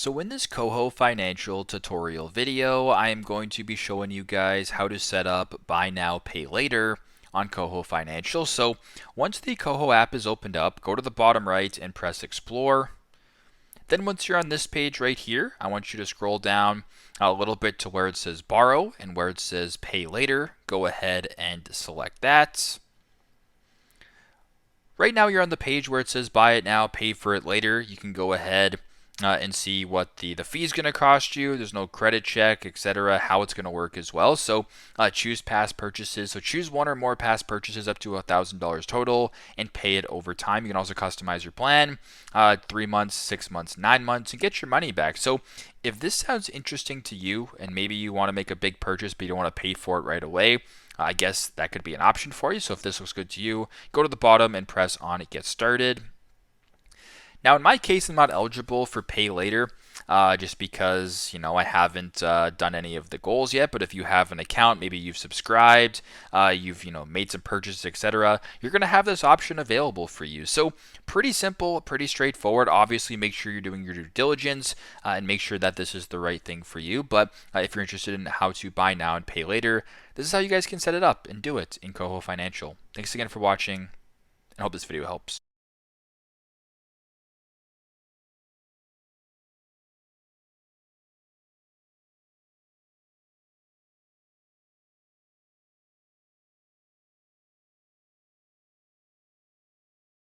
So in this KOHO Financial tutorial video, I am going to be showing you guys how to set up Buy Now, Pay Later on KOHO Financial. So once the KOHO app is opened up, go to the bottom right and press Explore. Then once you're on this page right here, I want you to scroll down a little bit to where it says Borrow and where it says Pay Later. Go ahead and select that. Right now you're on the page where it says buy it now, pay for it later. You can go ahead and see what the fee is going to cost you. There's no credit check, etc. How it's going to work as well. So choose past purchases. So choose one or more past purchases up to $1,000 total and pay it over time. You can also customize your plan, 3 months, 6 months, 9 months, and get your money back. So if this sounds interesting to you and maybe you want to make a big purchase but you don't want to pay for it right away, I guess that could be an option for you. So if this looks good to you, go to the bottom and press on it, get started. Now in my case, I'm not eligible for pay later just because, I haven't done any of the goals yet. But if you have an account, maybe you've subscribed, you've made some purchases, etc., you're going to have this option available for you. So pretty simple, pretty straightforward. Obviously, make sure you're doing your due diligence and make sure that this is the right thing for you. But if you're interested in how to buy now and pay later, this is how you guys can set it up and do it in KOHO Financial. Thanks again for watching, and hope this video helps.